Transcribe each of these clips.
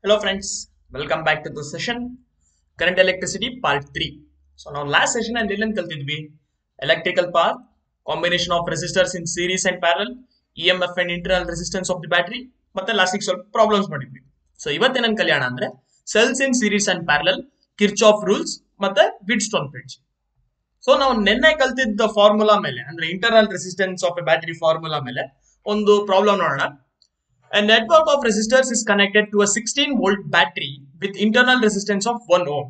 Hello friends, welcome back to the session Current Electricity Part 3. So now last session and electrical power, combination of resistors in series and parallel, EMF and internal resistance of the battery, ಮತ್ತೆ ಲಾಸ್ಟಿಗೆ ಸ್ವಲ್ಪ problems ಮಾಡಿದ್ವಿ. So ಇವತ್ತೇನನ್ ಕಲ್ಯಾಣ ಅಂದ್ರೆ cells in series and parallel, Kirchhoff rules ಮತ್ತೆ ವಿಟ್ಸ್ಟೋನ್ bridge. So ನಾವು ನಿನ್ನೆ ಕಲ್ತಿದ್ದ formula ಮೇಲೆ ಅಂದ್ರೆ internal resistance of A battery formula ಮೇಲೆ ಒಂದು ಪ್ರಾಬ್ಲಮ್ ನೋಡೋಣ. A network of resistors is connected to a 16-volt battery with internal resistance of 1 ohm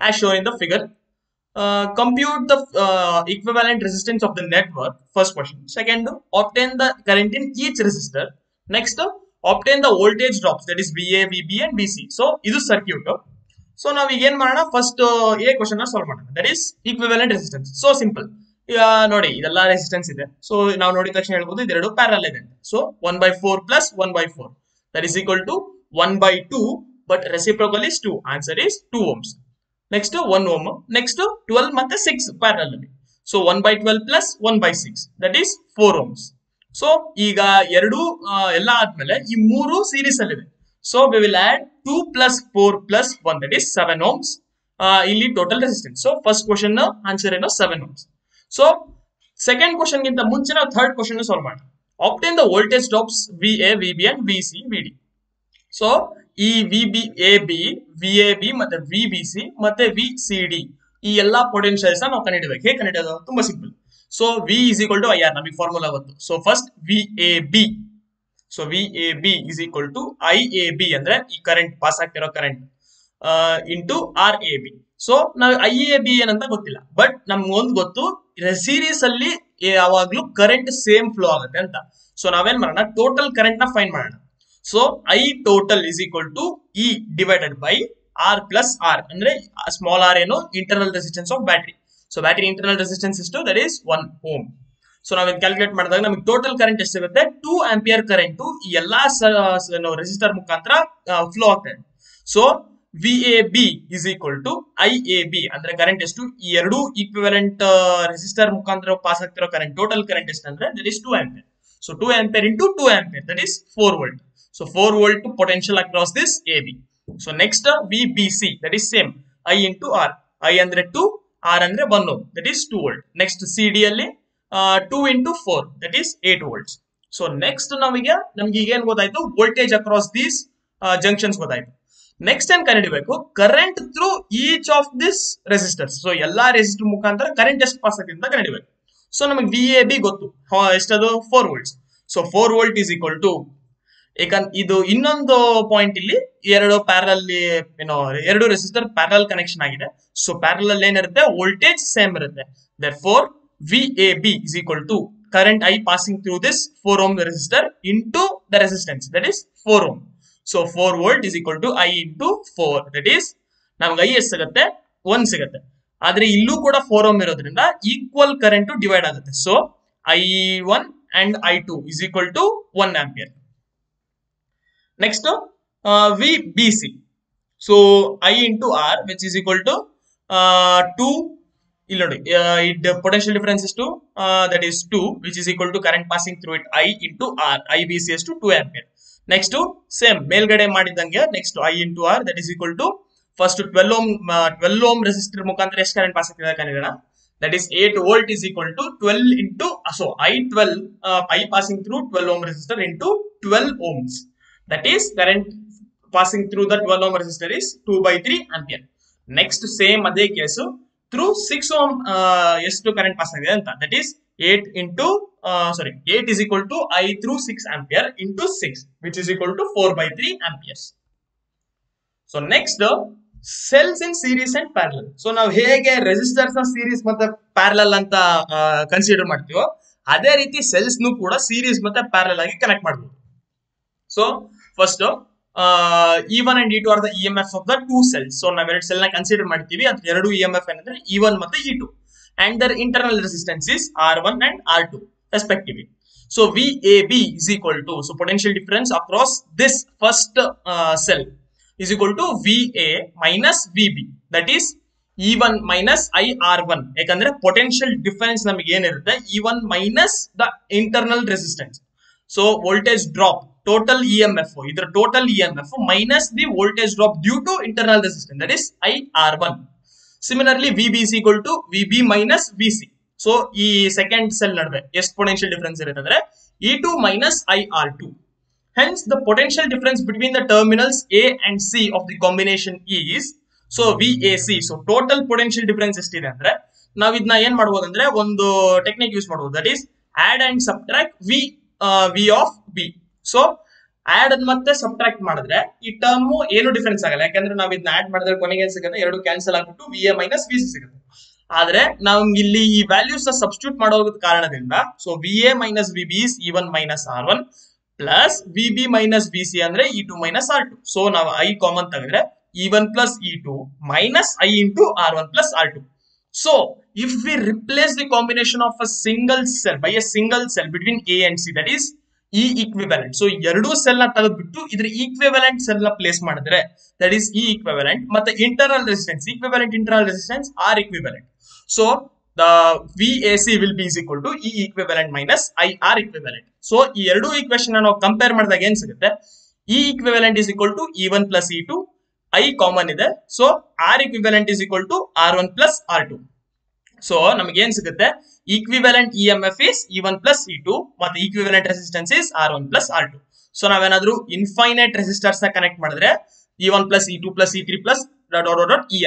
as shown in the figure. Compute the equivalent resistance of the network. First question. Second, obtain the current in each resistor. Next, obtain the voltage drops, that is VA, VB and VC. So, this is circuit. So, now we again first A question solve. That is equivalent resistance. So simple. ಈಗ ನೋಡಿ ಇದೆಲ್ಲ resistance ಇದೆ. So ನಾವು ನೋಡಿದ ತಕ್ಷಣ ಹೇಳ್ಬೋದು ಇದೆರಡು parallel ಇದೆ. So 1/4 plus 1/4 that is equal to 1/2, but reciprocal is 2. Answer is 2 ohms. Next 1 ohm, next 12 ಮತ್ತೆ 6 ಪ್ಯಾರಲ್ ಅಲ್ಲಿ. So 1/12 plus 1/6 that is 4 ohms. So ಈಗ ಎರಡು ಎಲ್ಲ ಆದ್ಮೇಲೆ ಈ ಮೂರು ಸೀರೀಸ್ ಅಲ್ಲಿ ಇದೆ. So we will add 2 plus 4 plus 1 that is 7 ohms. ಇಲ್ಲಿ total resistance. So first question answer ಏನೋ 7 ohms. ಸೊ ಸೆಕೆಂಡ್ ಕ್ವಶನ್ ಗಿಂತ ಮುಂಚೆ ನಾವು ಥರ್ಡ್ ಕ್ವಶನ್ ಸಾಲ್ವ್ ಮಾಡೋಣ. Obtain the voltage drops VA, VB and VC, VD. So ಈ VBAB, VAB ಮತ್ತೆ VBC ಮತ್ತೆ VCD ಈ ಎಲ್ಲಾ ಪೊಟೆನ್ಶಿಯಲ್ಸ್ ನಾವು ಕಂಡುಹಿಡಬೇಕು. ಹೇಗೆ ಕಂಡುಹಿಡಿಯೋದು? ತುಂಬಾ simple. So V is equal to IR, ನಮಗೆ ಫಾರ್ಮುಲಾ ಗೊತ್ತು. So first VAB, so VAB is equal to IAB ಅಂದ್ರೆ ಈ ಕರೆಂಟ್ ಪಾಸ್ ಆಗ್ತಿರೋ ಕರೆಂಟ್ ಇಂಟು RAB. ಸೊ ನಾವು IAB ಏನಂತ ಗೊತ್ತಿಲ್ಲ, ಬಟ್ ನಮ್ಗೆ ಒಂದು ಗೊತ್ತು, ಸೀರೀಸ್ ಅಲ್ಲಿ ಯಾವಾಗ್ಲೂ ಕರೆಂಟ್ ಸೇಮ್ ಫ್ಲೋ ಆಗುತ್ತೆ ಅಂತ. ಸೊ ನಾವೇನ್ ಮಾಡೋಣ, ಟೋಟಲ್ ಕರೆಂಟ್ ನ ಫೈಂಡ್ ಮಾಡೋಣ. So I total is equal to E divided by R plus R, ಅಂದ್ರೆ ಸ್ಮಾಲ್ r ಏನು internal resistance of battery. So battery internal resistance ಎಷ್ಟು? That is 1 ohm. ಸೊ ನಾವೇನ್ ಕ್ಯಾಲ್ಕುಲೇಟ್ ಮಾಡಿದಾಗ ನಮಗೆ ಟೋಟಲ್ ಕರೆಂಟ್ ಎಷ್ಟು ಸಿಗುತ್ತೆ? 2 ಆಂಪಿಯರ್ ಕರೆಂಟ್ ಈ ಎಲ್ಲಾ ರೆಸಿಸ್ಟರ್ ಮುಖಾಂತರ ಫ್ಲೋ ಆಗ್ತದೆ. So VAB is equal to IAB ಅಂದ್ರೆ ಕರೆಂಟ್ ಎಷ್ಟು? ಈ ಎರಡು ಈಕ್ವಿವೆಲೆಂಟ್ ರೆಸಿಸ್ಟರ್ ಮುಖಾಂತರ ಪಾಸ್ ಆಗ್ತಿರೋ ಕರೆಂಟ್ ಟೋಟಲ್ ಕರೆಂಟ್ ಎಷ್ಟು ಅಂದ್ರೆ that is 2 ampere. So 2 ampere into 2 ampere that is 4 volt. So 4 volt potential across this AB. So next VBC that is same I into R. I ಅಂದ್ರೆ 2, R ಅಂದ್ರೆ 1 ohm that is 2 volt. Next CD ಅಲ್ಲಿ 2 into 4 that is 8 volts. So next ನಮಗೆ ಈಗ ಏನ್ ಗೊತ್ತಾಯ್ತು? Voltage across these junctions ಗೊತ್ತಾಯ್ತು. Next ಏನ್ ಕಂಡುಹಿಡಬೇಕು? Current through each of this resistors. So ಎಲ್ಲಾ ರೆಸಿಸ್ಟರ್ ಮುಖಾಂತರ ಕರೆಂಟ್ ಎಷ್ಟು ಪಾಸ್ ಆಗಿದೆ ಅಂತ ಕಂಡುಹಿಡಬೇಕು. ಸೊ ನಮಗೆ VAB ಗೊತ್ತು, ಎಷ್ಟದು? 4 volts. So 4 volt is equal to, ಇದು ಇನ್ನೊಂದು ಪಾಯಿಂಟ್, ಇಲ್ಲಿ ಎರಡು ಪ್ಯಾರಲ್ ಎರಡು ರೆಸಿಸ್ಟರ್ ಪ್ಯಾರಲ್ ಕನೆಕ್ಷನ್ ಆಗಿದೆ. ಸೊ ಪ್ಯಾರಲ್ ಅಲ್ಲಿ ಏನಿರುತ್ತೆ? ವೋಲ್ಟೇಜ್ ಸೇಮ್ ಇರುತ್ತೆ. therefore VAB is equal to current I passing through this 4 ohm resistor into the resistance that is 4 ohm. So 4 volt is equal to I into 4, that is ನಮ್ಗೆ I ಎಷ್ಟು ಸಿಗುತ್ತೆ? 1 ಸಿಗುತ್ತೆ. ಆದ್ರೆ ಇಲ್ಲೂ ಕೂಡ 4 ohm ಇರೋದ್ರಿಂದ equal current divide ಆಗುತ್ತೆ. So I1 and I2 is equal to 1 ampere. Next VBC. So I into R which is equal to 2. ಇಲ್ಲಿ ನೋಡಿ, ಪೊಟೆನ್ಶಿಯಲ್ ಡಿಫರೆನ್ಸ್ ಎಷ್ಟು? That is 2 which is equal to current passing through it I into R. IBC ಎಷ್ಟು? 2 ampere. Next same ಮೇಲ್ಗಡೆ ಮಾಡಿದಂಗೆ next I into R that is equal to first 12 ohm resistor ಮುಖಾಂತರ ಎಷ್ಟು current pass ಆಗ್ತಿದೆ ಕಂಡುಹಿಡೋಣ. that is 8 volt is equal to 12 into, so I passing through 12 ohm resistor into 12 ohms. that is current passing through the 12 ohm resistor is 2/3 ampere. next same ಅದೇ case through 6 ohm ಎಷ್ಟು current pass ಆಗಿದೆ ಅಂತ. that is 8 is equal to I through 6 ampere into 6 which is equal to 4/3 amperes. So next cells in series and parallel. So ನಾವು ಹೇಗೆ resistors ನ series ಮತ್ತೆ parallel ಅಂತ consider ಮಾಡ್ತೀವೋ ಅದೇ ರೀತಿ ಸೆಲ್ಸ್ ನು ಕೂಡ ಸೀರೀಸ್ ಮತ್ತೆ ಪ್ಯಾರಲಲ್ ಆಗಿ ಕನೆಕ್ಟ್ ಮಾಡಬಹುದು. So first E1 and E2 are the EMF of the two cells. So ನಾವು ಎರಡು ಸೆಲ್ ನ ಕನ್ಸಿಡರ್ ಮಾಡ್ತೀವಿ. ಅದು ಎರಡು EMF ಏನಂದ್ರೆ E1 ಮತ್ತೆ E2 and their internal resistance is R1 and R2 respectively. So VAB is equal to, so potential difference across this first cell is equal to VA minus VB, that is E1 minus IR1. ಯಾಕಂದ್ರೆ potential difference ನಮಗೆ ಏನಿರುತ್ತೆ? E1 minus the internal resistance. So voltage drop total EMF, either total EMF minus the voltage drop due to internal resistance, that is IR1. Similarly, VB is equal to VB minus VC. So ಈ second cell ನಡುವೆ ಎಷ್ಟು potential difference ಇರುತ್ತೆ ಅಂದ್ರೆ E2 minus IR2. Hence the potential difference between the terminals A and C of the combination is so VAC. So total potential difference ಎಷ್ಟಿದೆ ಅಂದ್ರೆ ನಾವು ಇದನ್ನ ಏನ್ ಮಾಡಬಹುದು ಅಂದ್ರೆ ಒಂದು ಟೆಕ್ನಿಕ್ ಯೂಸ್ ಮಾಡಬಹುದು, that is add and subtract V of B. So add ಮತ್ತೆ ಸಬ್ಟ್ರಾಕ್ಟ್ ಮಾಡಿದ್ರೆ ಈ ಟರ್ಮ್ ಏನು ಡಿಫರೆನ್ಸ್ ಆಗಲ್ಲ, ಯಾಕಂದ್ರೆ ನಾವು ಇದನ್ನ ಆಡ್ ಮಾಡಿದ್ರೆ ಕೊನೆಗೆ ಏನ್ ಸಿಗುತ್ತೆ, ಎರಡು ಕ್ಯಾನ್ಸಲ್ ಆಗ್ಬಿಟ್ಟು VA minus VC ಸಿಗುತ್ತೆ. ಆದ್ರೆ ನಾವು ಇಲ್ಲಿ ಈ ವ್ಯಾಲ್ಯೂಸ್ ಸಬ್ಸ್ಟಿಟ್ಯೂಟ್ ಮಾಡೋದ್ರ ಕಾರಣದಿಂದ so VA minus VB is E1 minus R1 plus VB minus VC ಅಂದ್ರೆ E2 minus R2. ಸೊ ನಾವು I ಕಾಮನ್ ತೆಗೆದ್ರೆ E1 plus E2 minus I into R1 plus R2. So if we replace the combination of a single cell by a single cell between A and C, that is E equivalent. So ಎರಡು cell ನ ತೆಗೆದ್ಬಿಟ್ಟು ಇದ್ರ equivalent cell ನ place ಮಾಡಿದ್ರೆ that is E equivalent, ಮತ್ತೆ internal resistance, equivalent internal resistance R equivalent. So the VAC will be is equal to E equivalent minus IR equivalent. So ಈ ಎರಡು equation ನಾವು ಕಂಪೇರ್ ಮಾಡಿದಾಗ ಏನ್ ಸಿಗುತ್ತೆ, E equivalent is equal to E1 plus E2, I common ಇದೆ, so R equivalent is equal to R1 plus R2. So ನಮಗೆ ಏನ್ ಸಿಗುತ್ತೆ, equivalent EMF is E1 plus E2 ಮತ್ತೆ equivalent resistance is R1 plus R2. So ನಾವೇನಾದ್ರೂ infinite resistors ನ connect ಮಾಡಿದ್ರೆ E1 plus E2 plus E3 plus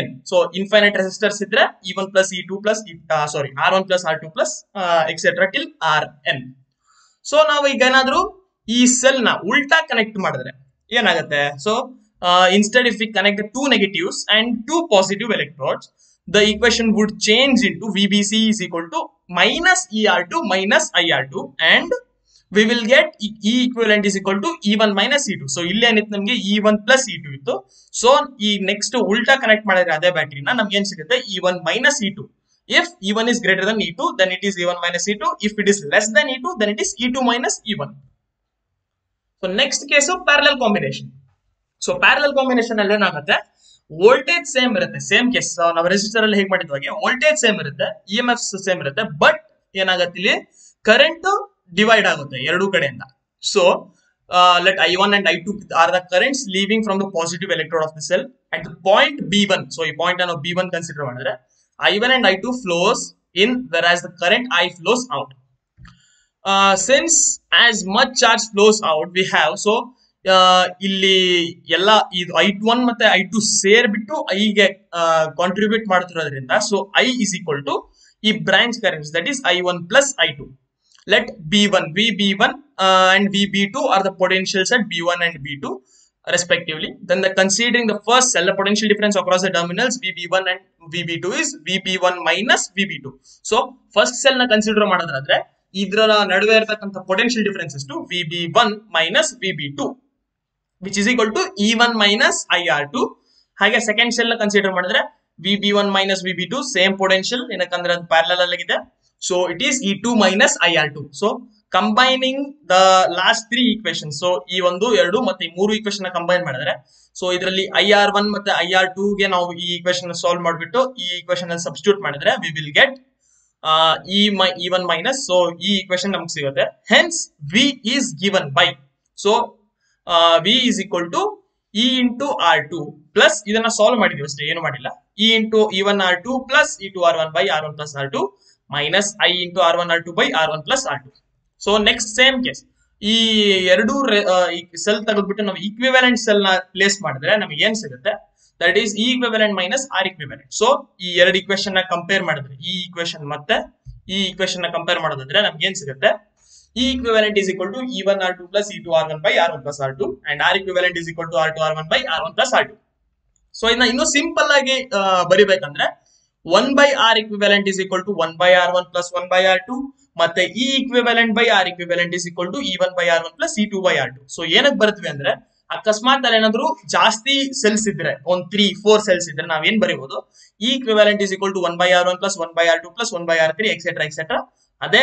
.En. So infinite resistors ಇದ್ರೆ E1 plus E2 plus R1 plus R2 plus etcetera till Rn. So ನಾವು ಈಗ ಏನಾದ್ರೂ ಈ cell ನ ಉಲ್ಟಾ ಕನೆಕ್ಟ್ ಮಾಡಿದ್ರೆ ಏನಾಗುತ್ತೆ, so instead if we connect the two negatives and two positive electrodes, the equation would change into VBC is equal to minus ER2 minus IR2 and we will get E equivalent is equal to E1 minus E2. So ಇಲ್ಲಿ ಏನಿತ್ತು ನಮಗೆ E1 plus E2 ಇತ್ತು. So ಈ next ಉಲ್ಟಾ connect ಮಾಡಿದ್ರೆ ಅದೇ ಬ್ಯಾಟರಿನ ನಮ್ಗೆ ಏನ್ ಸಿಗುತ್ತೆ, E1 minus E2. If E1 is greater than E2, then it is E1 minus E2. If it is less than E2, then it is E2 minus E1. So next case of parallel combination. So parallel combination ಅಲ್ಲಿ ಏನಾಗುತ್ತೆ, voltage same ಇರುತ್ತೆ, same case ನಾವು resistor ಅಲ್ಲಿ ಹೇಗೆ ಮಾಡಿದ್ವಿ ಹಾಗೆ voltage same ಇರುತ್ತೆ, EMF same ಇರುತ್ತೆ, ಬಟ್ ಏನಾಗುತ್ತೆ ಇಲ್ಲಿ ಕರೆಂಟ್ ಡಿವೈಡ್ ಆಗುತ್ತೆ ಎರಡು ಕಡೆಯಿಂದ. So let I1 and I2 are the currents leaving from the positive electrode of the cell at the point B1. So ಈ ಪಾಯಿಂಟ್ ನಾವು B1 ಕನ್ಸಿಡರ್ ಮಾಡಿದ್ರೆ I1 and I2 flows in, whereas the current I flows out. Since as much charge flows out we have, so ಇಲ್ಲಿ ಎಲ್ಲ ಇದು I1 ಮತ್ತೆ I2 ಸೇರ್ಬಿಟ್ಟು I ಗೆ contribute ಮಾಡ್ತಿರೋದ್ರಿಂದ so I is equal to ಈ branch currents, that is I1 plus I2. Let B1 VB1 and VB2 are the potentials at B1 and B2 respectively. Then considering the first cell, the potential difference across the terminals VB1 and VB2 is VB1 minus VB2. So first cell ನ consider ಮಾಡೋದಾದ್ರೆ ಇದರ ನಡುವೆ ಇರತಕ್ಕಂತ potential difference ಎಷ್ಟು, VB1 minus VB2 which is equal to E1 minus IR2. ಹಾಗೆ second cell ನ consider ಮಾಡಿದ್ರೆ VB1 minus VB2 same potential, ಏನಕ್ಕಂದ್ರೆ ಅದು ಪ್ಯಾರಲಲ್ ಆಗಿದೆ, so it is E2 minus IR2. So combining the last three equation, so ಈ ಒಂದು ಎರಡು ಮತ್ತೆ ಈ ಮೂರು ಈಕ್ವೇಶನ್ ನ ಕಂಬೈನ್ ಮಾಡಿದ್ರೆ ಸೊ ಇದರಲ್ಲಿ IR1 ಮತ್ತೆ IR2 ಗೆ ನಾವು ಈ ಈಕ್ವೇಶನ್ ಸಾಲ್ವ್ ಮಾಡಿಬಿಟ್ಟು ಈ ಈಕ್ವೇಶನ್ ಅಲ್ಲಿ ಸಬ್ಸ್ಟಿಟ್ಯೂಟ್ ಮಾಡಿದ್ರೆ we will get E1 minus, so ಈ ಈಕ್ವೇಶನ್ ನಮ್ಗೆ ಸಿಗುತ್ತೆ. Hence V is given by, so V is equal to E into R2 plus ಇದನ್ನ ಸಾಲ್ವ್ ಮಾಡಿದೀವಿ ಅಷ್ಟೇ, ಏನು ಮಾಡಿಲ್ಲ, E into E1 R2 plus E2 R1 by R1 plus R2 minus I into R1 R2 by R1 plus R2. So next same case, ಈ ಎರಡು cell ತೆಗೆದ್ಬಿಟ್ಟು ನಾವು equivalent cell ನ ಪ್ಲೇಸ್ ಮಾಡಿದ್ರೆ ನಮಗೆ ಏನ್ ಸಿಗುತ್ತೆ, that is E equivalent minus R equivalent. So ಈ ಎರಡು ಈಕ್ವೇಶನ್ ನ ಕಂಪೇರ್ ಮಾಡಿದ್ರೆ ಈ ಈಕ್ವೇಶನ್ ಮತ್ತೆ ಈ ಈಕ್ವೇಶನ್ ನ ಕಂಪೇರ್ ಮಾಡೋದಾದ್ರೆ ನಮ್ಗೆ ಏನ್ ಸಿಗುತ್ತೆ, E equivalent is equal to E1 R2 plus E2 R1 by R1 plus R2 and R equivalent is equal to R2 R1 by R1 plus R2. So ಇದನ್ನ ಇನ್ನೂ ಸಿಂಪಲ್ ಆಗಿ ಬರಿಬೇಕಂದ್ರೆ 1 by R equivalent is equal to 1 by R1 plus 1 by R2 ಮತ್ತೆ E equivalent by R equivalent is equal to E1 by R1 plus E2 by R2. So ಏನಕ್ಕೆ ಬರುತ್ತವೆ ಅಂದ್ರೆ ಅಕಸ್ಮಾತ್ ಅಲ್ಲಿ ಏನಾದ್ರು ಜಾಸ್ತಿ ಸೆಲ್ಸ್ ಇದ್ರೆ, ಒಂದ್ 3-4 ಸೆಲ್ಸ್ ಇದ್ರೆ ನಾವೇನ್ ಬರೀಬಹುದು, E equivalent is equal to 1 by R1 plus 1 by R2 plus 1 by R3 etcetera etcetera. ಅದೇ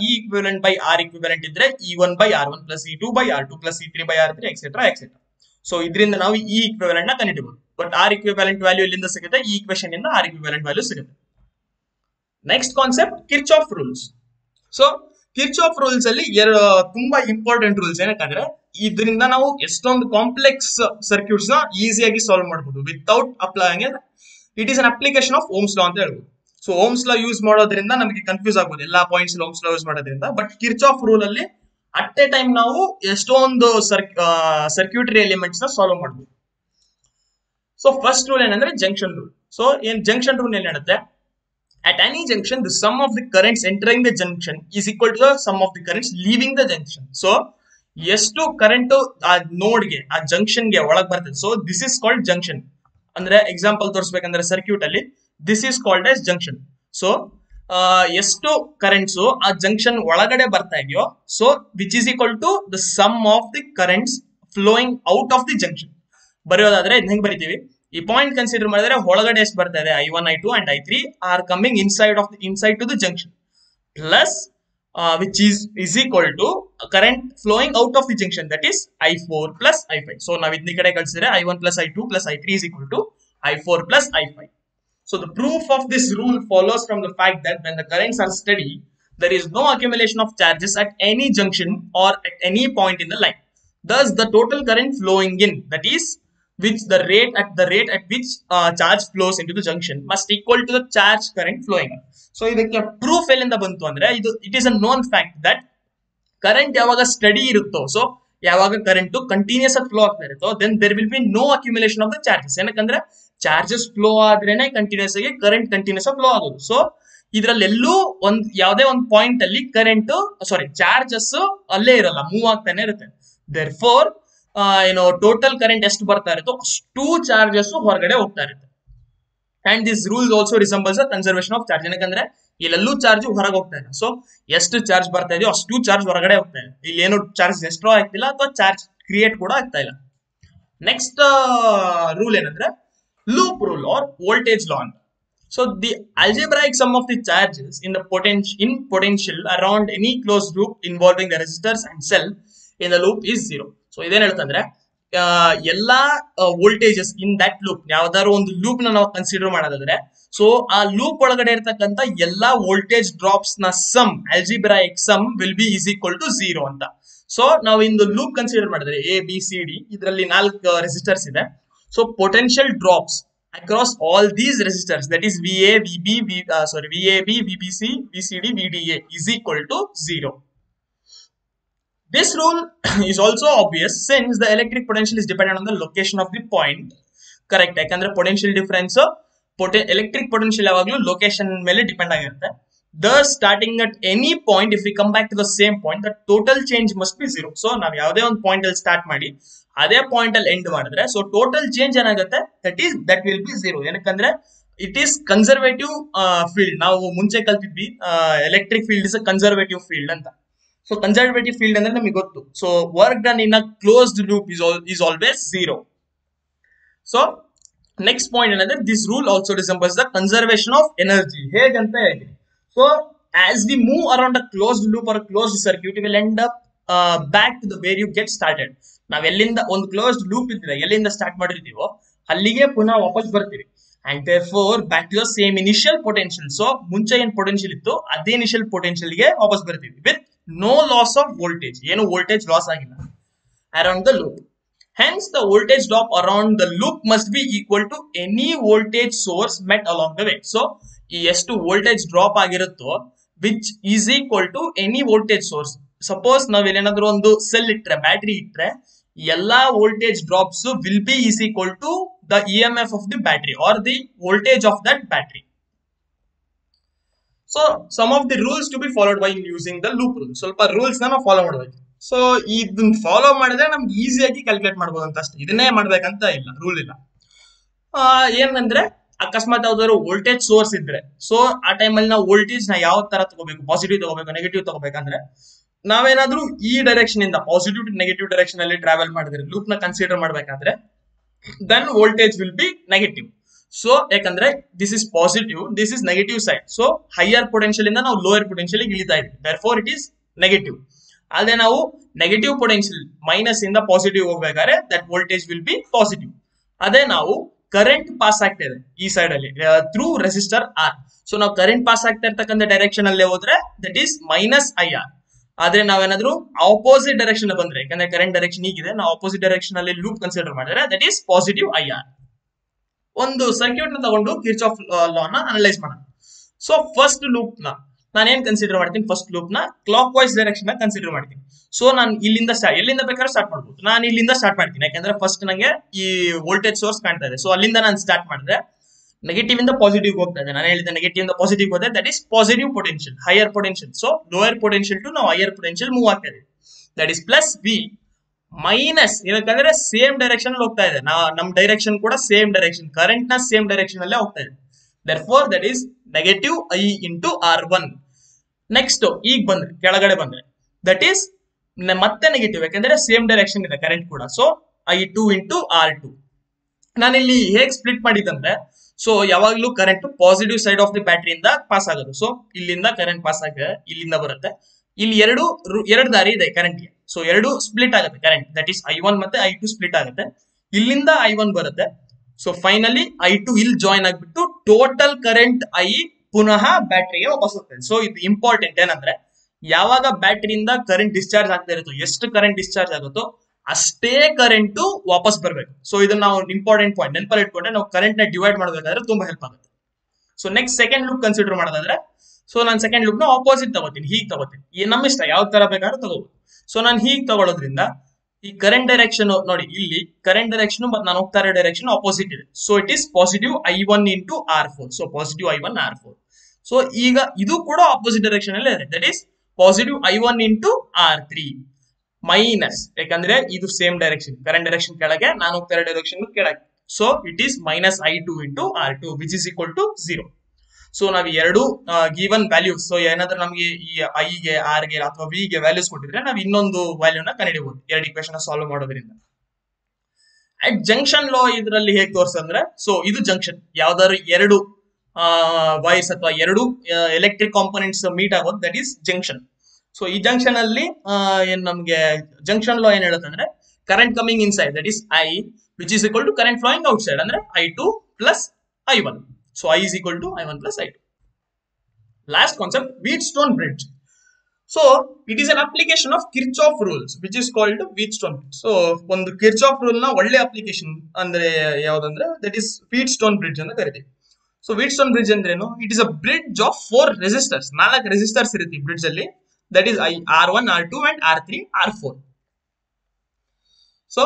E equivalent by R equivalent ಇದ್ರೆ E1 by R1 plus E2 by R2 plus E3 by R3 etcetera etcetera. So ಇದರಿಂದ ನಾವು E equivalent ನ ಕಂಡುಹಿಡಿಯಬಹುದು. But R equivalent value ಎಲ್ಲಿಂದ ಸಿಗುತ್ತೆ, ಈ equation ಇಂದ R equivalent ವ್ಯಾಲ್ಯೂ ಸಿಗುತ್ತೆ. Next concept Kirchhoff rules. So Kirchhoff rules ಅಲ್ಲಿ ತುಂಬಾ ಇಂಪಾರ್ಟೆಂಟ್ ರೂಲ್ಸ್, ಏನಕ್ಕಂದ್ರೆ ಇದರಿಂದ ನಾವು ಎಷ್ಟೊಂದು ಕಾಂಪ್ಲೆಕ್ಸ್ ಸರ್ಕ್ಯೂಟ್ಸ್ ನ ಈಸಿಯಾಗಿ ಸಾಲ್ವ್ ಮಾಡಬಹುದು without applying it is an application of Ohm's law ಅಂತ ಹೇಳ್ಬೋದು. ಸೊ ಓಮ್ಸ್ ಲಾ ಯೂಸ್ ಮಾಡೋದ್ರಿಂದ ನಮಗೆ ಕನ್ಫ್ಯೂಸ್ ಆಗ್ಬೋದು ಎಲ್ಲಾ ಪಾಯಿಂಟ್ಸ್ ಓಮ್ಸ್ ಲಾ ಯೂಸ್ ಮಾಡೋದ್ರಿಂದ. ಬಟ್ ಕಿರ್ಚಾಫ್ ರೂಲ್ ಅಲ್ಲಿ ಅಟ್ ಎ ಟೈಮ್ ನಾವು ಎಷ್ಟೊಂದು ಸರ್ಕ್ಯೂಟರಿ ಎಲಿಮೆಂಟ್ಸ್ ನ ಸಾಲ್ವ್ ಮಾಡಬಹುದು. ಸೊ ಫಸ್ಟ್ ರೂಲ್ ಏನಂದ್ರೆ ಜಂಕ್ಷನ್ ರೂಲ್. ಸೊ ಏನ್ ಜಂಕ್ಷನ್ ರೂಲ್ ಏನ್ ಹೇಳುತ್ತೆ, at any junction the sum of the currents entering the junction is equal to the sum of the currents leaving the junction. So ಎಷ್ಟು current ಆ node ಗೆ ಆ junction ಗೆ ಒಳಗ್ ಬರ್ತದೆ, so this is called junction. ಅಂದ್ರೆ example ತೋರಿಸ್ಬೇಕಂದ್ರೆ circuit ಅಲ್ಲಿ this is called as junction. So ಎಷ್ಟು ಕರೆಂಟ್ಸ್ ಆ ಜಂಕ್ಷನ್ ಒಳಗಡೆ ಬರ್ತಾ ಇದೆಯೋ, so which is equal to the sum of the currents flowing out of the junction. ಬರೆಯೋದಾದ್ರೆ ಹೆಂಗ್ ಬರಿತೀವಿ, ಈ ಪಾಯಿಂಟ್ ಕನ್ಸಿಡರ್ ಮಾಡಿದ್ರೆ ಒಳಗಡೆ ಎಷ್ಟು ಬರ್ತಾ ಇದೆ, I1 I2 and I3 are coming inside to the junction plus which is equal to current flowing out of the junction, that is I4 plus I5. So now in the kade kalsidre I1 plus I2 plus I3 is equal to I4 plus I5. So the proof of this rule follows from the fact that when the currents are steady, there is no accumulation of charges at any junction or at any point in the line. Thus the total current flowing in, that is which the rate at which charge flows into the junction must equal to the charge current flowing out. So ಇದಕ್ಕೆ proof ಎಲ್ಲಿಂದ ಬಂತು ಅಂದ್ರೆ, ಇದು it is a known fact that current ಯಾವಾಗ steady ಇರುತ್ತೋ, so ಯಾವಾಗ current continuous ಆಗಿ flow ಆಗ್ತಾ ಇರುತ್ತೋ, then there will be no accumulation of the charges. ಏನಕ್ಕಂದ್ರೆ ಚಾರ್ಜಸ್ ಫ್ಲೋ ಆದ್ರೇನೆ ಕಂಟಿನ್ಯೂಸ್ ಆಗಿ ಕರೆಂಟ್ ಕಂಟಿನ್ಯೂಸ್ ಆಗಿ ಫ್ಲೋ ಆಗೋದು. ಸೊ ಇದ್ರಲ್ಲೆಲ್ಲೂ ಯಾವ್ದೇ ಒಂದು ಪಾಯಿಂಟ್ ಅಲ್ಲಿ ಚಾರ್ಜಸ್ ಅಲ್ಲೇ ಇರಲ್ಲ, ಮೂವ್ ಆಗ್ತಾನೆ ಇರುತ್ತೆ. ದೇರ್ ಫೋರ್ ಟೋಟಲ್ ಕರೆಂಟ್ ಎಷ್ಟು ಬರ್ತಾ ಇರುತ್ತೋ ಅಷ್ಟು ಚಾರ್ಜಸ್ ಹೊರಗಡೆ ಹೋಗ್ತಾ ಇರುತ್ತೆ. And this rule also resembles the conservation of charge. ಏನಕಂದ್ರೆ ಇಲ್ಲೆಲ್ಲೂ ಚಾರ್ಜ್ ಹೊರಗೆ ಹೋಗ್ತಾ ಇದೆ, ಸೊ ಎಷ್ಟು ಚಾರ್ಜ್ ಬರ್ತಾ ಇದೆಯೋ ಅಷ್ಟು ಚಾರ್ಜ್ ಹೊರಗಡೆ ಹೋಗ್ತಾ ಇದೆ. ಇಲ್ಲಿ ಏನು ಚಾರ್ಜ್ ಎಸ್ಟ್ರಾ ಆಗ್ತಿಲ್ಲ ಅಥವಾ ಚಾರ್ಜ್ ಕ್ರಿಯೇಟ್ ಕೂಡ ಆಗ್ತಾ ಇಲ್ಲ. ನೆಕ್ಸ್ಟ್ ರೂಲ್ ಏನಂದ್ರೆ loop rule or voltage law ಅಂತ. So the algebraic sum of the charges in potential around any closed loop involving the resistors and cell in the loop is 0. So ಇದೇನ್ ಹೇಳ್ತಂದ್ರೆ ಎಲ್ಲಾ voltages in that loop, ಯಾವ್ದಾದ್ರು ಒಂದು loop ನಾವು consider ಮಾಡೋದಾದ್ರೆ, so ಆ loop ಒಳಗಡೆ ಇರ್ತಕ್ಕಂಥ ಎಲ್ಲಾ ವೋಲ್ಟೇಜ್ ಡ್ರಾಪ್ಸ್ ನ some, algebraic sum will be is equal to 0 ಅಂತ. ಸೊ ನಾವು ಇಂದು ಲೂಪ್ ಕನ್ಸಿಡರ್ ಮಾಡಿದ್ರೆ ABCD ಇದರಲ್ಲಿ 4 ರೆಸಿಸ್ಟರ್ಸ್ ಇದೆ. So potential drops across all these resistors, that is VAB, VBC, VCD, VDA is equal to 0. This rule is also obvious since the electric potential is dependent on the location of the point. Correct. ಯಾಕಂದ್ರೆ potential difference electric potential ಯಾವಾಗಲೂ location ಮೇಲೆ depend ಆಗಿರುತ್ತೆ. Thus starting at any point, if we come back to the same point, the total change must be 0. So ನಾವು ಯಾವುದೇ ಒಂದು point ಅಲ್ಲಿ start ಮಾಡಿ ಅದೇ ಪಾಯಿಂಟ್ ಅಲ್ಲಿ ಎಂಡ್ ಮಾಡಿದ್ರೆ, ಸೊ ಟೋಟಲ್ ಚೇಂಜ್ ಏನಾಗುತ್ತೆ, that will be 0. ಏನಕ್ಕಂದ್ರೆ ಇಟ್ ಈಸ್ ಕನ್ಸರ್ವೇಟಿವ್ ಫೀಲ್ಡ್. ನಾವು ಮುಂಚೆ ಕಲ್ತಿದ್ವಿ electric field is a conservative field ಅಂತ. ಸೊ ಕನ್ಸರ್ವೇಟಿವ್ ಫೀಲ್ಡ್ ಅಂದ್ರೆ ನಮಗೆ ಗೊತ್ತು. So work done in a closed loop is always 0. So next point ಏನಂದ್ರೆ this rule also resembles the conservation of energy. ಹೇಗಂತ ಹೇಳ್ತೀನಿ, so as we move around a closed loop or closed circuit will end up back to the where you get started. ನಾವ್ ಎಲ್ಲಿಂದ ಒಂದು closed loop ಇದ್ರೆ ಎಲ್ಲಿಂದ start ಮಾಡಿರ್ತೀವೋ ಅಲ್ಲಿಗೆ ಪುನಃ ವಾಪಸ್ ಬರ್ತೀವಿ. And therefore back to the same initial potential. So ಮುಂಚೆ ಏನ್ ಪೊಟೆನ್ಶಿಯಲ್ ಇತ್ತು ಅದೇ ಇನಿಷಿಯಲ್ ಪೊಟೆನ್ಶಿಯಲ್ ಗೆ ವಾಪಸ್ ಬರ್ತೀವಿ with no loss of voltage. ಏನು ವೋಲ್ಟೇಜ್ ಲಾಸ್ ಆಗಿಲ್ಲ around the loop. Hence the voltage drop around the loop must be equal to any voltage source met along the way. So ಈ ಎಷ್ಟು voltage drop ಆಗಿರುತ್ತೋ which is equal to any voltage source. Suppose ನಾವ್ ಏನಾದ್ರೂ ಒಂದು cell ಇಟ್ರೆ, battery ಇಟ್ರೆ, ಎಲ್ಲಾ voltage drops will be is equal to the EMF of the battery or the voltage of that battery. So some of the rules to be followed by using the loop rule. ಸ್ವಲ್ಪ rules ನಾವು follow ಮಾಡಬೇಕು. So ಇದನ್ನ follow ಮಾಡಿದ್ರೆ ನಮ್ಗೆ ಈಸಿಯಾಗಿ calculate ಮಾಡಬಹುದು ಅಂತ ಅಷ್ಟೇ, ಇದನ್ನೇ ಮಾಡ್ಬೇಕಂತ ಇಲ್ಲ, ರೂಲ್ ಇಲ್ಲ. ಏನಂದ್ರೆ ಅಕಸ್ಮಾತ್ ಯಾವ್ದಾದ್ರು ವೋಲ್ಟೇಜ್ ಸೋರ್ಸ್ ಇದ್ರೆ, ಸೊ ಆ ಟೈಮಲ್ಲಿ ನಾವು ವೋಲ್ಟೇಜ್ ನ ಯಾವ ತರ ತಗೋಬೇಕು, ಪಾಸಿಟಿವ್ ತಗೋಬೇಕು, ನೆಗೆಟಿವ್ ತಗೋಬೇಕಂದ್ರೆ ನಾವೇನಾದ್ರೂ ಈ ಡೈರೆಕ್ಷನ್ ಇಂದ ಪಾಸಿಟಿವ್ ಟು ನೆಗೆಟಿವ್ ಡೈರೆಕ್ಷನ್ ಅಲ್ಲಿ ಟ್ರಾವೆಲ್ ಮಾಡಿದ್ರೆ ಲೂಪ್ ನ ಕನ್ಸಿಡರ್ ಮಾಡ್ಬೇಕಾದ್ರೆ then voltage will be negative. So ಯಾಕಂದ್ರೆ this is positive, this is negative side. So higher potential ಇಂದ ನಾವು ಲೋಯರ್ ಪೊಟೆನ್ಶಿಯಲ್ ಇಳಿತಾ ಇದ್ವಿ, therefore ಇಟ್ ಈಸ್ ನೆಗೆಟಿವ್. ಅದೇ ನಾವು ನೆಗೆಟಿವ್ ಪೊಟೆನ್ಶಿಯಲ್ ಮೈನಸ್ ಇಂದ ಪಾಸಿಟಿವ್ ಹೋಗ್ಬೇಕಾದ್ರೆ that voltage will B positive. ಅದೇ ನಾವು ಕರೆಂಟ್ ಪಾಸ್ ಆಗ್ತಾ ಇದೆ ಈ ಸೈಡ್ ಅಲ್ಲಿ ಥ್ರೂ ರೆಸಿಸ್ಟರ್ ಆರ್. ಸೊ ನಾವು ಕರೆಂಟ್ ಪಾಸ್ ಆಗ್ತಾ ಇರ್ತಕ್ಕಂಥ ಡೈರೆಕ್ಷನ್ ಅಲ್ಲೇ ಹೋದ್ರೆ ದಟ್ ಈಸ್ -IR. ಆದ್ರೆ ನಾವೇನಾದ್ರೂ ಆಪೋಸಿಟ್ ಡೈರೆಕ್ಷನ್ ಬಂದ್ರೆ, ಯಾಕಂದ್ರೆ ಕರೆಂಟ್ ಡೈರೆಕ್ಷನ್ ಹೀಗಿದೆ, ನಾವು ಆಪೋಸಿಟ್ ಡೈರೆಕ್ಷನ್ ಅಲ್ಲಿ ಲೂಪ್ ಕನ್ಸಿಡರ್ ಮಾಡಿದ್ರೆ ದಟ್ ಈಸ್ ಪಾಸಿಟಿವ್ IR. ಒಂದು ಸರ್ಕ್ಯೂಟ್ ನ ತಗೊಂಡು ಕಿರ್ಚಾಫ್ ಲಾ ನ ಅನಲೈಸ್ ಮಾಡೋಣ. ಸೊ ಫಸ್ಟ್ ಲೂಪ್ ನ ನಾನು ಏನ್ ಕನ್ಸಿಡರ್ ಮಾಡ್ತೀನಿ, ಫಸ್ಟ್ ಲೂಪ್ ನ ಕ್ಲಾಕ್ ವೈಸ್ ಡೈರೆಕ್ಷನ್ ನ ಕನ್ಸಿಡರ್ ಮಾಡ್ತೀನಿ. ಸೊ ನಾನು ಇಲ್ಲಿಂದ ಎಲ್ಲಿಂದ ಬೇಕಾದ್ರೆ ಸ್ಟಾರ್ಟ್ ಮಾಡ್ಬೋದು, ನಾನು ಇಲ್ಲಿಂದ ಸ್ಟಾರ್ಟ್ ಮಾಡ್ತೀನಿ. ಯಾಕಂದ್ರೆ ಫಸ್ಟ್ ನಂಗೆ ಈ ವೋಲ್ಟೇಜ್ ಸೋರ್ಸ್ ಕಾಣ್ತಾ ಇದೆ, ಸೊ ಅಲ್ಲಿಂದ ನಾನು ಸ್ಟಾರ್ಟ್ ಮಾಡಿದ್ರೆ ನೆಗೆಟಿವ್ ಇಂದ ಪಾಸಿಟಿವ್ ಹೋಗ್ತಾ ಇದೆ. ನಾನು ಹೇಳಿದೆ ನೆಗೆಟಿವ್ ಇಂದ ಪಾಸಿಟಿವ್ ಹೋದ್ರೆ that is positive potential, higher potential. So lower potential to ನಾವು ಹೈಯರ್ ಪೊಟೆನ್ಶಿಯಲ್ ಮೂವ್ ಆಗ್ತಾ ಇದೆ. That is plus V minus, ಯಾಕಂದ್ರೆ ಸೇಮ್ ಡೈರೆಕ್ಷನ್ ಹೋಗ್ತಾ ಇದೆ, ನಮ್ ಡೈರೆಕ್ಷನ್ ಕೂಡ ಸೇಮ್ ಡೈರೆಕ್ಷನ್, ಕರೆಂಟ್ ನ ಸೇಮ್ ಡೈರೆಕ್ಷನ್ ಅಲ್ಲೇ ಹೋಗ್ತಾ ಇದೆ. therefore that is negative I into R1. Next ಈಗ ಬಂದ್ರೆ ಕೆಳಗಡೆ ಬಂದ್ರೆ ದಟ್ ಈಸ್ ಮತ್ತೆ ನೆಗೆಟಿವ್, ಯಾಕಂದ್ರೆ ಸೇಮ್ ಡೈರೆಕ್ಷನ್ ಇದೆ ಕರೆಂಟ್ ಕೂಡ. So I2 into R2. ನಾನಿಲ್ಲಿ ಹೇಗೆ ಸ್ಪ್ಲಿಟ್ ಮಾಡಿದಂದ್ರೆ, ಸೊ ಯಾವಾಗ್ಲೂ current positive side of the battery ಇಂದ ಪಾಸ್ ಆಗೋದು. ಸೊ ಇಲ್ಲಿಂದ ಕರೆಂಟ್ ಪಾಸ್ ಆಗ ಇಲ್ಲಿಂದ ಬರುತ್ತೆ. ಇಲ್ಲಿ ಎರಡು ದಾರಿ ಇದೆ ಕರೆಂಟ್ಗೆ, ಸೊ ಎರಡು ಸ್ಪ್ಲಿಟ್ ಆಗುತ್ತೆ ಕರೆಂಟ್, ದಟ್ ಈಸ್ I1 ಮತ್ತೆ I2 ಸ್ಪ್ಲಿಟ್ ಆಗುತ್ತೆ. ಇಲ್ಲಿಂದ I1 ಬರುತ್ತೆ. ಸೊ ಫೈನಲಿ I2 ಇಲ್ಲಿ ಜಾಯಿನ್ ಆಗ್ಬಿಟ್ಟು ಟೋಟಲ್ ಕರೆಂಟ್ I ಪುನಃ ಬ್ಯಾಟ್ರಿಗೆ ವಾಪಸ್ ಹೋಗ್ತದೆ. ಸೊ ಇದು ಇಂಪಾರ್ಟೆಂಟ್ ಏನಂದ್ರೆ, ಯಾವಾಗ ಬ್ಯಾಟ್ರಿಯಿಂದ ಕರೆಂಟ್ ಡಿಸ್ಚಾರ್ಜ್ ಆಗ್ತಾ ಇರುತ್ತೋ, ಎಷ್ಟು ಕರೆಂಟ್ ಡಿಸ್ಚಾರ್ಜ್ ಆಗುತ್ತೋ ಅಷ್ಟೇ ಕರೆಂಟ್ ವಾಪಸ್ ಬರ್ಬೇಕು. ಸೊ ಇದನ್ನ ನಾವು ಇಂಪಾರ್ಟೆಂಟ್ ಪಾಯಿಂಟ್ ನೆನಪಲ್ಲಿ ಇಟ್ಕೊಂಡ್ರೆ ನಾವು ಕರೆಂಟ್ ನ ಡಿವೈಡ್ ಮಾಡಬೇಕಾದ್ರೆ ತುಂಬಾ ಹೆಲ್ಪ್ ಆಗುತ್ತೆ. So next second loop consider ಮಾಡೋದಾದ್ರೆ, ಸೊ ನಾನು ಸೆಕೆಂಡ್ ಲೂಪ್ ನ ಆಪೋಸಿಟ್ ತಗೋತೀನಿ, ಹೀಗೆ ತಗೋತೀನಿ. ನಮ್ಮ ಇಷ್ಟ ಯಾವ ತರ ಬೇಕಾದ್ರೂ ತಗೋಬಹುದು. ಸೊ ನಾನು ಹೀಗೆ ತಗೊಳ್ಳೋದ್ರಿಂದ ಈ ಕರೆಂಟ್ ಡೈರೆಕ್ಷನ್ ನೋಡಿ, ಇಲ್ಲಿ ಕರೆಂಟ್ ಡೈರೆಕ್ಷನ್ ಮತ್ತೆ ನಾನು ಹೋಗ್ತಾ ಇರೋ ಡೈರೆಕ್ಷನ್ ಆಪೋಸಿಟ್ ಇದೆ. So it is positive I1 into R4. So positive I1 R4. So ಈಗ ಇದು ಕೂಡ ಆಪೋಸಿಟ್ ಡೈರೆಕ್ಷನ್ ಅಲ್ಲೇ ಇದೆ, that is positive I1 into R3 minus, ಯಾಕಂದ್ರೆ ಇದು ಸೇಮ್ ಡೈರೆಕ್ಷನ್, ಕರೆಂಟ್ ಡೈರೆಕ್ಷನ್ ಕೆಳಗೆ, ನಾನು ಹೋಗ್ತಾ ಇರೋ ಡೈರೆಕ್ಷನ್ ಕೆಳಗೆ. So it is minus I2 into R2 which is equal to 0. So ನಾವು ಎರಡು ಗಿವನ್ ವ್ಯಾಲ್ಯೂಸ್, ಸೊ ಏನಾದ್ರೂ ನಮಗೆ ಈ I ಗೆ R ಗೆ ಅಥವಾ V ಗೆ ವ್ಯಾಲ್ಯೂಸ್ ಕೊಟ್ಟಿದ್ರೆ ನಾವು ಇನ್ನೊಂದು ವ್ಯಾಲ್ಯೂನ ಕಂಡುಹಿಡಿಯಬಹುದು ಎರಡು ಇಕ್ವೇಶನ್ ಸಾಲ್ವ್ ಮಾಡೋದ್ರಿಂದ. ಅಟ್ ಜಂಕ್ಷನ್ ಲಾ ಇದರಲ್ಲಿ ಹೇಗೆ ತೋರಿಸಂದ್ರೆ, ಸೊ ಇದು ಜಂಕ್ಷನ್, ಯಾವ್ದಾದ್ರು ಎರಡು ವೈರ್ಸ್ ಅಥವಾ ಎರಡು ಎಲೆಕ್ಟ್ರಿಕ್ ಕಾಂಪೋನೆಂಟ್ಸ್ ಮೀಟ್ ಆಗೋದು ದಟ್ ಈಸ್ ಜಂಕ್ಷನ್. ಸೊ ಈ ಜಂಕ್ಷನ್ ಅಲ್ಲಿ ಏನ್ ನಮ್ಗೆ ಜಂಕ್ಷನ್ ಲಾ ಏನ್ ಹೇಳುತ್ತಂದ್ರೆ, current coming inside that is I which is equal to current flowing outside ಅಂದ್ರೆ I2 plus I1. So I is equal to I1 plus I2. Last concept, Wheatstone bridge. So it is an application of Kirchhoff rules which is called Wheatstone bridge. So ಒಂದು Kirchhoff rule ನ ಒಳ್ಳೆ application ಅಂದ್ರೆ ಯಾವ್ದಂದ್ರೆ that is Wheatstone bridge ಅಂತ ಕರಿತೀವಿ. So Wheatstone bridge ಅಂದ್ರೇನು? It is a bridge of 4 resistors. 4 resistors ಇರುತ್ತೆ ಈ bridge ಅಲ್ಲಿ, that is R1, R2 and R3, R4. So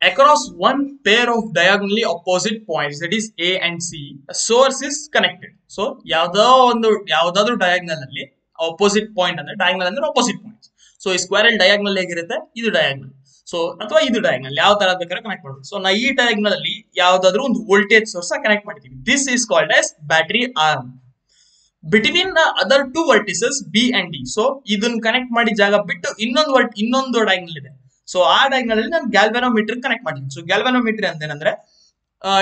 across one pair of diagonally opposite points, that is A and C, a source is connected. So ಯಾವ್ದಾದ್ರು diagonal ಅಲ್ಲಿ opposite point ಅಂದ್ರೆ diagonal ಅಂದ್ರೆ opposite points. So ಈ square ಅಲ್ಲಿ diagonal ಹೇಗಿರುತ್ತೆ, ಇದು diagonal, so ಅಥವಾ ಇದು ಡಯಾಗ್ನಲ್, ಯಾವ ತರ ಬೇಕಾದ್ರೆ ಕನೆಕ್ಟ್ ಮಾಡಬಹುದು. ಸೊ ನಾ ಈ ಡಯಾಗ್ನಲ್ ಅಲ್ಲಿ ಯಾವ್ದಾದ್ರು ಒಂದು ವೋಲ್ಟೇಜ್ ಸೋರ್ಸ್ ಕನೆಕ್ಟ್ ಮಾಡಿದೀವಿ. This is called as battery arm. Between the other two vertices B and D. So ಇದನ್ನ ಕನೆಕ್ಟ್ ಮಾಡಿ ಜಾಗ ಬಿಟ್ಟು ಇನ್ನೊಂದು ಡಯಾಗ್ನಲ್ ಇದೆ. ಸೊ ಆ ಡಯಾಗ್ನಲ್ ಅಲ್ಲಿ ನಾನು ಗ್ಯಾಲ್ವಾನೋಮೀಟರ್ ಕನೆಕ್ಟ್ ಮಾಡಿದ್ದೀನಿ. ಸೊ ಗ್ಯಾಲ್ವಾನೋಮೀಟರ್ ಅಂತೇನಂದ್ರೆ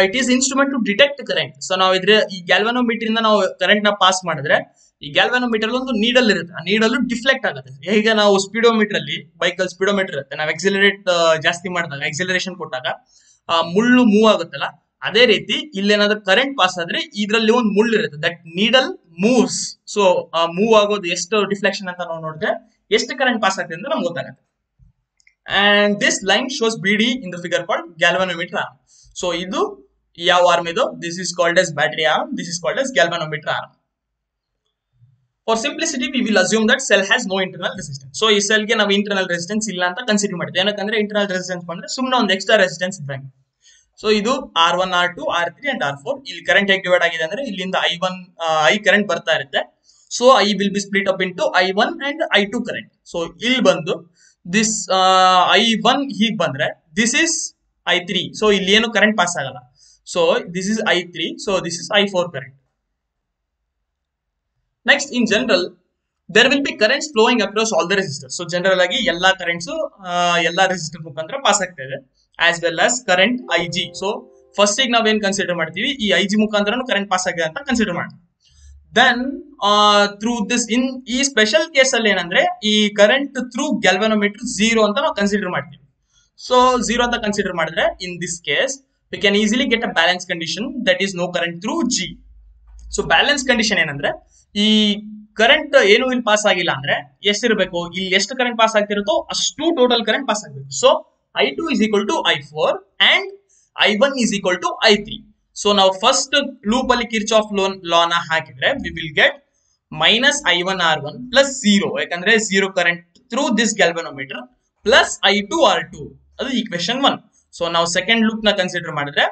it is instrument to detect current. So ನಾವು ಈ ಗ್ಯಾಲ್ವಾನೋಮೀಟರ್ ಇಂದ ನಾವು ಕರೆಂಟ್ ನ ಪಾಸ್ ಮಾಡಿದ್ರೆ ಈ ಗ್ಯಾಲ್ವಾನೋಮೀಟರ್ ಒಂದು ನೀಡಲ್ ಇರುತ್ತೆ, ಆ ನೀಡಲ್ ಡಿಫ್ಲೆಕ್ಟ್ ಆಗುತ್ತೆ. ಈಗ ನಾವು ಸ್ಪೀಡೋಮೀಟರ್ ಅಲ್ಲಿ ಬೈಕಲ್ ಸ್ಪೀಡೋಮೀಟರ್ ಇರುತ್ತೆ, ನಾವು ಎಕ್ಸಿಲರೇಟ್ ಜಾಸ್ತಿ ಮಾಡಿದಾಗ ಎಕ್ಸಿಲರೇಷನ್ ಕೊಟ್ಟಾಗ ಮುಳ್ಳು ಮೂವ್ ಆಗುತ್ತಲ್ಲ, ಅದೇ ರೀತಿ ಇಲ್ಲೇನಾದ್ರೂ ಕರೆಂಟ್ ಪಾಸ್ ಆದ್ರೆ ಇದರಲ್ಲಿ ಒಂದು ಮುಳ್ಳು ಇರುತ್ತೆ, that needle moves. So move ಆಗೋದು ಎಷ್ಟು ಡಿಫ್ಲೆಕ್ಷನ್ ಅಂತ ನಾವು ನೋಡಿದ್ರೆ ಎಷ್ಟು ಕರೆಂಟ್ ಪಾಸ್ ಆಗ್ತದೆ ಅಂತ ನಮ್ಗೆ ಗೊತ್ತಾಗುತ್ತೆ. And this line shows BD in the figure called galvanometer arm. So idu yav arm idu, this is called as battery arm, this is called as galvanometer arm. For simplicity we will assume that cell has no internal resistance. So ee cell ge ನಾವು internal resistance ಇಲ್ಲ ಅಂತ consider ಮಾಡ್ತೀವಿ. ಏನಕಂದ್ರೆ internal resistance ಬಂದ್ರೆ ಸುಮ್ಮನೆ ಒಂದು extra resistance ಇದ್ದಂಗೆ. So ಇದು R1, R2, R3 and R4. ಇಲ್ಲಿ ಕರೆಂಟ್ ಹೇಗೆ ಡಿವೈಡ್ ಆಗಿದೆ ಅಂದ್ರೆ, ಇಲ್ಲಿಂದ I ಕರೆಂಟ್ ಬರ್ತಾ ಇರುತ್ತೆ. So I will be split up into I1 and I2 current. So ಇಲ್ಲಿ ಬಂದು ದಿಸ್ I1 ಹೀಗೆ ಬಂದ್ರೆ ದಿಸ್ ಇಸ್ I3. ಸೊ ಇಲ್ಲಿ ಏನು ಕರೆಂಟ್ ಪಾಸ್ ಆಗಲ್ಲ. So this is I3. So this is I4 current. Next, in general there will be currents flowing across all the resistors. So general ಆಗಿ ಎಲ್ಲಾ currents ಎಲ್ಲಾ resistor ಮುಖಾಂತರ pass ಆಗ್ತಾ ಇದೆ, as well as current IG. So first ಈಗ ನಾವೇನ್ consider ಮಾಡ್ತೀವಿ, ಈ IG ಮುಖಾಂತರ ಕರೆಂಟ್ ಪಾಸ್ ಆಗಿದೆ ಅಂತ ಕನ್ಸಿಡರ್ ಮಾಡ್ತೀವಿ. ದೆನ್ ಥ್ರೂ ದಿಸ್ ಈ ಸ್ಪೆಷಲ್ ಕೇಸ್ ಅಲ್ಲಿ ಏನಂದ್ರೆ, ಈ ಕರೆಂಟ್ ಥ್ರೂ ಗ್ಯಾಲ್ವಾನೋಮೀಟರ್ 0 ಅಂತ ನಾವು ಕನ್ಸಿಡರ್ ಮಾಡ್ತೀವಿ. ಸೊ 0 ಅಂತ ಕನ್ಸಿಡರ್ ಮಾಡಿದ್ರೆ in this case we can easily get a balance condition, that is no current through G. So balance condition ಏನಂದ್ರೆ, ಈ ಕರೆಂಟ್ ಏನು ಇಲ್ಲಿ ಪಾಸ್ ಆಗಿಲ್ಲ ಅಂದ್ರೆ ಎಷ್ಟಿರಬೇಕು, ಇಲ್ಲಿ ಎಷ್ಟು ಕರೆಂಟ್ ಪಾಸ್ ಆಗ್ತಿರುತ್ತೋ ಅಷ್ಟು ಟೋಟಲ್ ಕರೆಂಟ್ ಪಾಸ್ ಆಗಬೇಕು. So I2 is equal to I4 and I1 is equal to I3. So now first loop ಅಲ್ಲಿ ಕಿರ್ಚಾಫ್ law ನ ಹಾಕಿದ್ರೆ we will get minus I1 R1 plus 0, ಯಾಕಂದ್ರೆ 0 current through this galvanometer plus I2 R2, ಅದು equation 1. So now second loop ನ consider ಮಾಡಿದ್ರೆ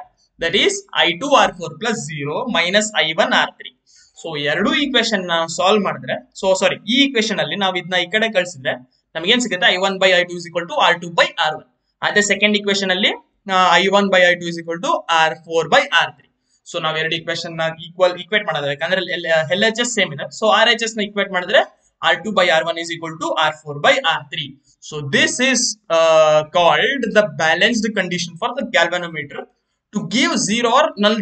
that is I2 R4 plus 0 minus I1 R3. So ಎರಡು equation ನ solve ಮಾಡಿದ್ರೆ, so sorry ಈ equation ಅಲ್ಲಿ ನಾವು ಇದನ್ನ ಈ ಕಡೆ ಕಳಿಸಿದ್ರೆ ನಮ್ಗೆ ಏನ್ ಸಿಗುತ್ತೆ, I1 by I2 is equal to R2 by R1. ಅದೇ ಸೆಕೆಂಡ್ ಈಕ್ವೇಶನ್ ಅಲ್ಲಿ I1 by I2 is equal to R4 by R3. So ನಾವ್ ಎರಡು ಈಕ್ವೇಶನ್ ನ ಈಕ್ವೇಟ್ ಮಾಡೋದು, ಯಾಕಂದ್ರೆ LHS ಸೇಮ್ ಇದೆ. ಸೊ RHS ನ ಈಕ್ವೇಟ್ ಮಾಡಿದ್ರೆ R2 by R1 is equal to R4 by R3. So this is called the balanced condition for the galvanometer to give zero or null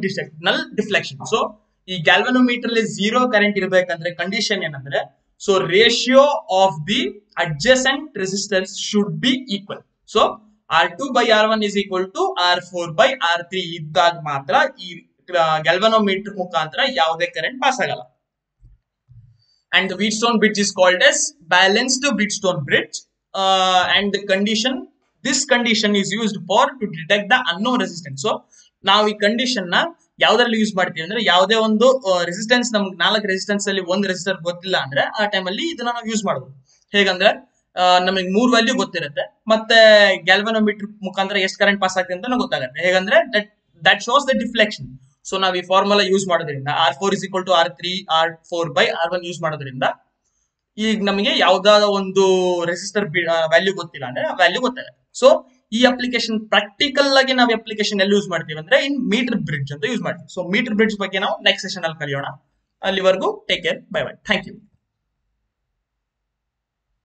deflection. So ಈ galvanometer ಅಲ್ಲಿ 0 current ಇರಬೇಕಂದ್ರೆ condition ಏನಂದ್ರೆ, so ratio of the adjacent resistance should be equal. So R2 by R1 is equal to R4 by R3 ಇದ್ದಾಗ ಮಾತ್ರ ಈ galvanometer ಮುಖಾಂತರ ಯಾವುದೇ current pass ಆಗಲ್ಲ. And the Wheatstone bridge is called as balanced Wheatstone bridge, and the condition, this condition is used for to detect the unknown resistance. So ನಾವು ಈ condition ನ ಯಾವ್ದ್ರಲ್ಲಿ ಯೂಸ್ ಮಾಡ್ತೀವಿ ಅಂದ್ರೆ, ಯಾವುದೇ ಒಂದು ರೆಸಿಸ್ಟೆನ್ಸ್ ನಮ್ಗೆ 4 ರೆಸಿಸ್ಟೆನ್ಸ್ ಅಲ್ಲಿ ಒಂದು ರೆಸಿಸ್ಟರ್ ಗೊತ್ತಿಲ್ಲ ಅಂದ್ರೆ ಆ ಟೈಮ್ ಅಲ್ಲಿ ಇದನ್ನ ನಾವು ಯೂಸ್ ಮಾಡಬಹುದು. ಹೇಗಂದ್ರೆ ನಮಗೆ 3 ವ್ಯಾಲ್ಯೂ ಗೊತ್ತಿರುತ್ತೆ, ಮತ್ತೆ ಗ್ಯಾಲ್ವನೋಮೀಟರ್ ಮುಖಾಂತರ ಎಷ್ಟು ಕರೆಂಟ್ ಪಾಸ್ ಆಗ್ತದೆ ಅಂತ ಗೊತ್ತಾಗುತ್ತೆ. ಹೇಗಂದ್ರೆ that shows the deflection. So ನಾವು ಈ ಫಾರ್ಮುಲಾ ಯೂಸ್ ಮಾಡೋದ್ರಿಂದ R4 is equal to R3 R4 by R1 use ಮಾಡೋದ್ರಿಂದ ಈಗ ನಮಗೆ ಯಾವ್ದಾದ ಒಂದು ರೆಸಿಸ್ಟರ್ ವ್ಯಾಲ್ಯೂ ಗೊತ್ತಿಲ್ಲ ಅಂದ್ರೆ ಆ ವ್ಯಾಲ್ಯೂ ಗೊತ್ತಾಗುತ್ತೆ. ಸೊ ಈ ಅಪ್ಲಿಕೇಶನ್ ಪ್ರಾಕ್ಟಿಕಲ್ ಆಗಿ ನಾವು ಅಪ್ಲಿಕೇಶನ್ ಎಲ್ಲಿ ಯೂಸ್ ಮಾಡ್ತೀವಿ ಅಂದ್ರೆ ಇನ್ ಮೀಟರ್ ಬ್ರಿಡ್ಜ್ ಅಂತ ಯೂಸ್ ಮಾಡ್ತೀವಿ. ಸೊ ಮೀಟರ್ ಬ್ರಿಡ್ಜ್ ಬಗ್ಗೆ ನಾವು ನೆಕ್ಸ್ಟ್ ಸೆಷನ್ ಅಲ್ಲಿ ಕಲಿಯೋಣ. ಅಲ್ಲಿವರೆಗೂ take care, bye bye, thank you.